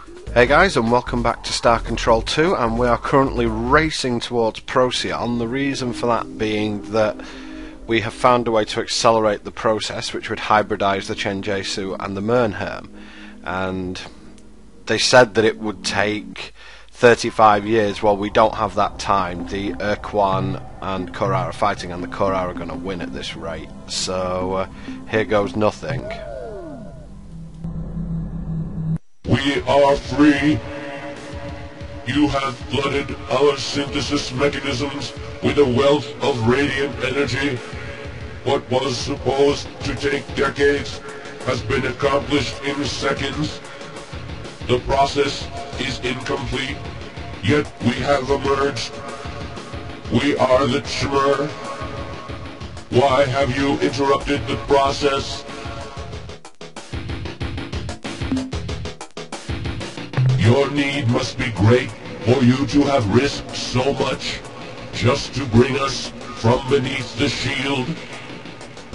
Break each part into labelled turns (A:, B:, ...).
A: Hey guys, and welcome back to Star Control 2, and we are currently racing towards Procyon. The reason for that being that we have found a way to accelerate the process which would hybridize the Chenjesu and the Mmnrhrmm, and they said that it would take 35 years. Well, we don't have that time. The Ur-Quan and Cmmr are fighting, and the Cmmr are going to win at this rate, so here goes nothing.
B: We are free. You have flooded our synthesis mechanisms with a wealth of radiant energy. What was supposed to take decades has been accomplished in seconds. The process is incomplete, yet we have emerged. We are the Chmmr. Why have you interrupted the process? Your need must be great for you to have risked so much just to bring us from beneath the shield.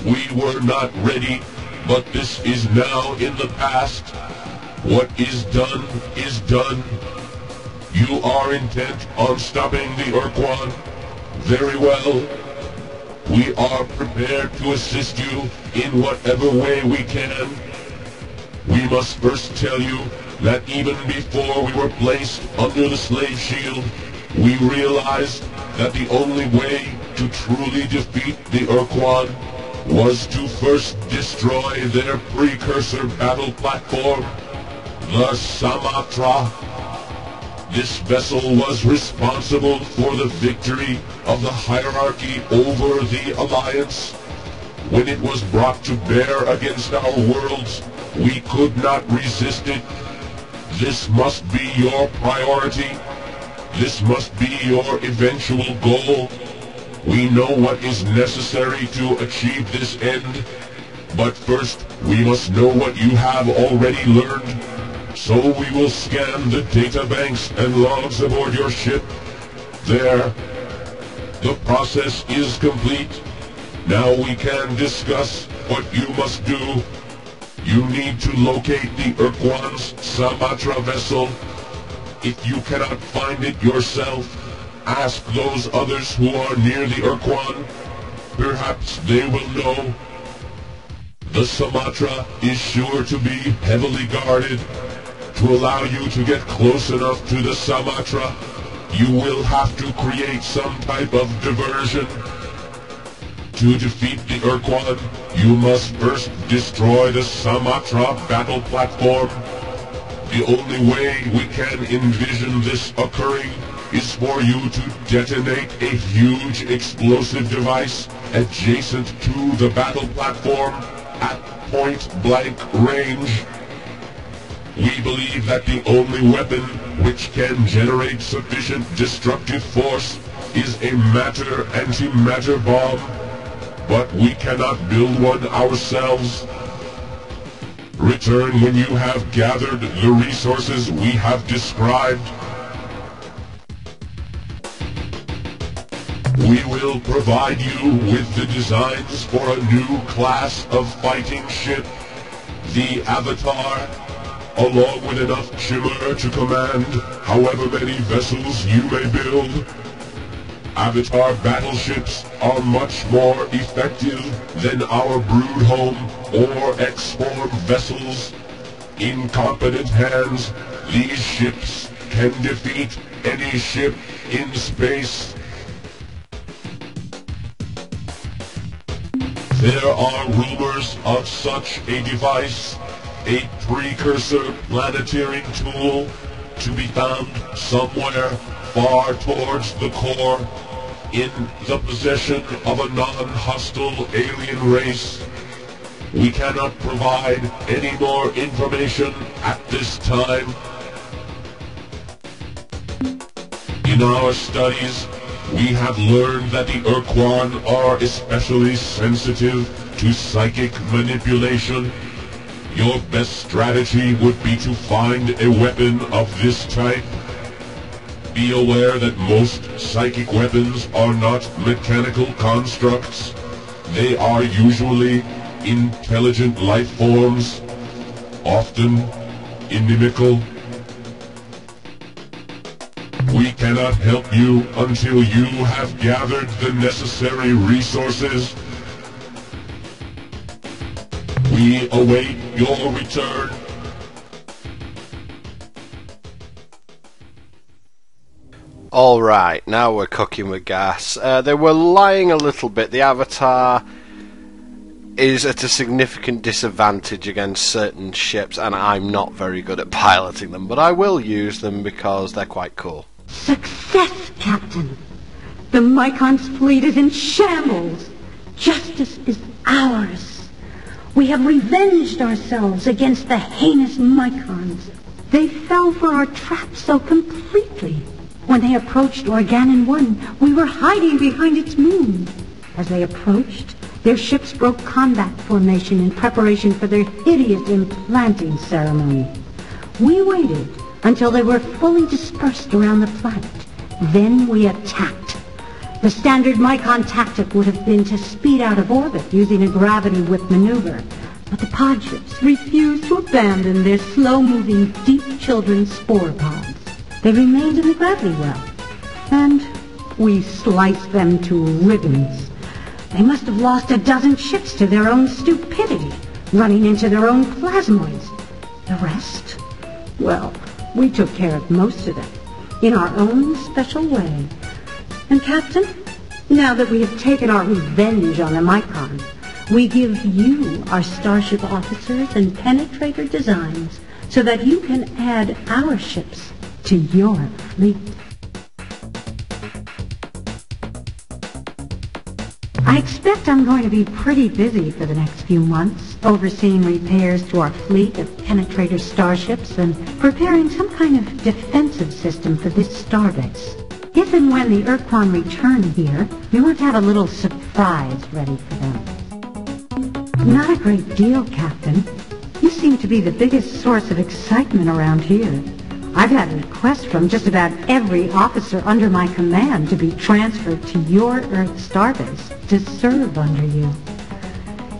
B: We were not ready, but this is now in the past. What is done is done. You are intent on stopping the Ur-Quan. Very well. We are prepared to assist you in whatever way we can. We must first tell you that even before we were placed under the slave shield, we realized that the only way to truly defeat the Ur-Quan was to first destroy their precursor battle platform, the Sumatra. This vessel was responsible for the victory of the hierarchy over the Alliance. When it was brought to bear against our worlds, we could not resist it. This must be your priority. This must be your eventual goal. We know what is necessary to achieve this end, but first we must know what you have already learned. So we will scan the databanks and logs aboard your ship. There. The process is complete. Now we can discuss what you must do. You need to locate the Ur-Quan's Sumatra vessel. If you cannot find it yourself, ask those others who are near the Ur-Quan. Perhaps they will know. The Sumatra is sure to be heavily guarded. To allow you to get close enough to the Sumatra, you will have to create some type of diversion. To defeat the Ur-Quan, you must first destroy the Sumatra battle platform. The only way we can envision this occurring is for you to detonate a huge explosive device adjacent to the battle platform at point-blank range. We believe that the only weapon which can generate sufficient destructive force is a matter-antimatter bomb. But we cannot build one ourselves. Return when you have gathered the resources we have described. We will provide you with the designs for a new class of fighting ship, the Avatar, along with enough Chmmr to command however many vessels you may build. Avatar battleships are much more effective than our Broodhome or X-Form vessels. In competent hands, these ships can defeat any ship in space. There are rumors of such a device, a precursor planetary tool, to be found somewhere far towards the core, in the possession of a non-hostile alien race. We cannot provide any more information at this time. In our studies, we have learned that the Ur-Quan are especially sensitive to psychic manipulation. Your best strategy would be to find a weapon of this type. Be aware that most psychic weapons are not mechanical constructs. They are usually intelligent life forms, often inimical, We cannot help you until you have gathered the necessary resources. We await your return.
A: Alright, now we're cooking with gas. They were lying a little bit. The Avatar is at a significant disadvantage against certain ships, and I'm not very good at piloting them, but I will use them because they're quite cool.
C: Success, Captain! The Mycon's fleet is in shambles! Justice is ours! We have revenged ourselves against the heinous Mycons. They fell for our trap so completely. When they approached Ur-Quan 1, we were hiding behind its moon. As they approached, their ships broke combat formation in preparation for their hideous implanting ceremony. We waited until they were fully dispersed around the planet. Then we attacked. The standard Mycon tactic would have been to speed out of orbit using a gravity-whip maneuver, but the pod ships refused to abandon their slow-moving, deep children's spore pods. They remained in the gravity well, and we sliced them to ribbons. They must have lost a dozen ships to their own stupidity, running into their own plasmoids. The rest? Well, we took care of most of them, in our own special way. And Captain, now that we have taken our revenge on the Mycon, we give you our starship officers and penetrator designs so that you can add our ships to your fleet. I expect I'm going to be pretty busy for the next few months, overseeing repairs to our fleet of penetrator starships and preparing some kind of defensive system for this starbase. If and when the Ur-Quan return here, we want to have a little surprise ready for them. Not a great deal, Captain. You seem to be the biggest source of excitement around here. I've had requests from just about every officer under my command to be transferred to your Earth starbase to serve under you.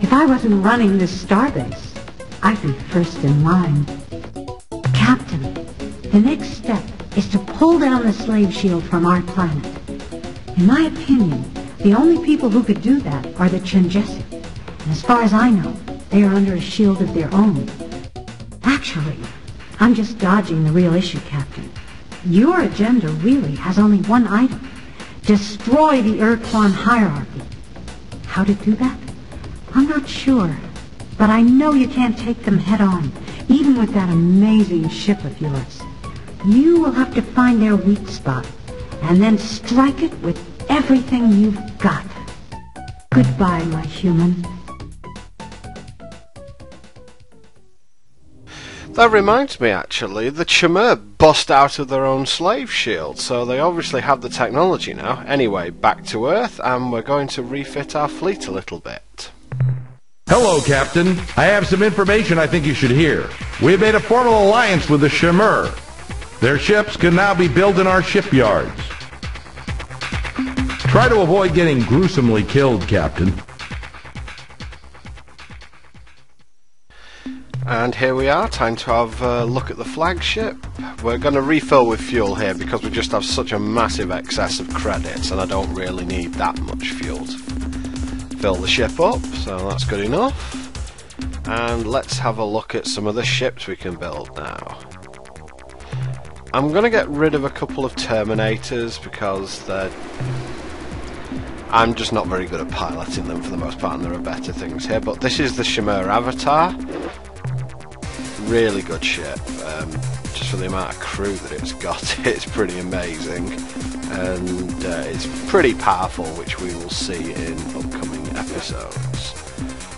C: If I wasn't running this starbase, I'd be first in line. Captain, the next step is to pull down the slave shield from our planet. In my opinion, the only people who could do that are the Chenjesu. And as far as I know, they are under a shield of their own. Actually, I'm just dodging the real issue, Captain. Your agenda really has only one item. Destroy the Ur-Quan hierarchy. How to do that? I'm not sure. But I know you can't take them head on, even with that amazing ship of yours. You will have to find their weak spot, and then strike it with everything you've got. Goodbye, my human.
A: That reminds me, actually, the Chmmr bust out of their own slave shield, so they obviously have the technology now. Anyway, back to Earth, and we're going to refit our fleet a little bit.
D: Hello, Captain. I have some information I think you should hear. We have made a formal alliance with the Shimer. Their ships can now be built in our shipyards. Try to avoid getting gruesomely killed, Captain.
A: And here we are, time to have a look at the flagship. We're going to refill with fuel here because we just have such a massive excess of credits and I don't really need that much fuel to fill the ship up, so that's good enough. And let's have a look at some of the ships we can build now. I'm going to get rid of a couple of Terminators because I'm just not very good at piloting them for the most part, and there are better things here. But this is the Shimer Avatar. Really good ship. Just for the amount of crew that it's got, it's pretty amazing. And it's pretty powerful, which we will see in upcoming episodes.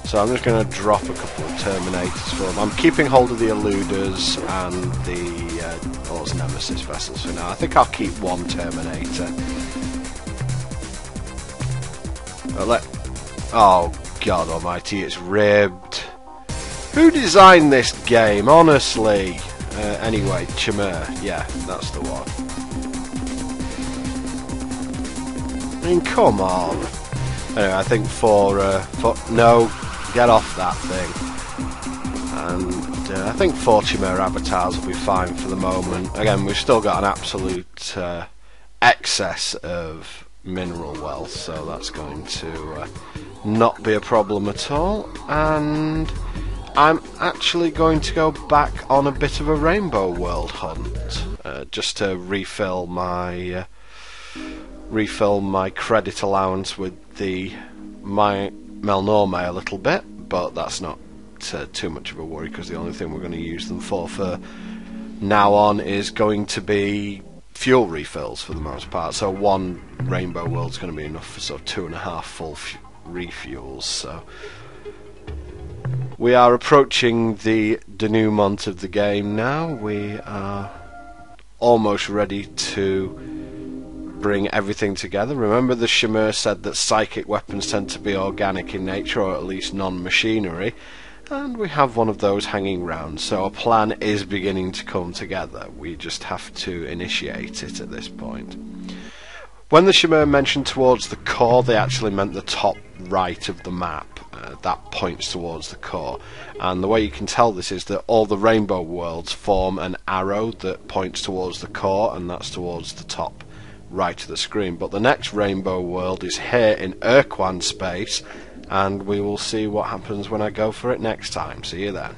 A: So I'm just going to drop a couple of Terminators for them. I'm keeping hold of the Eluders and the Nemesis vessels for now. I think I'll keep one Terminator. Oh God almighty, it's ribbed. Who designed this game, honestly? Anyway, Chmmr, yeah, that's the one. I mean, come on. Anyway, I think for no, get off that thing. And I think 4 Chmmr avatars will be fine for the moment. Again, we've still got an absolute excess of mineral wealth, so that's going to not be a problem at all. And I'm actually going to go back on a bit of a rainbow world hunt, just to refill my credit allowance with the Mmnrhrmm a little bit, but that's not too much of a worry, because the only thing we're going to use them for now on is going to be fuel refills for the most part. So 1 rainbow world's going to be enough for sort of 2.5 full refuels. So we are approaching the denouement of the game now. We are almost ready to bring everything together. Remember, the Chmmr said that psychic weapons tend to be organic in nature, or at least non-machinery, and we have one of those hanging round, so a plan is beginning to come together. We just have to initiate it at this point. When the Chmmr mentioned towards the core, they actually meant the top right of the map. That points towards the core, and the way you can tell this is that all the rainbow worlds form an arrow that points towards the core, and that's towards the top right of the screen. But the next rainbow world is here in Ur-Quan space, and we will see what happens when I go for it next time. See you then.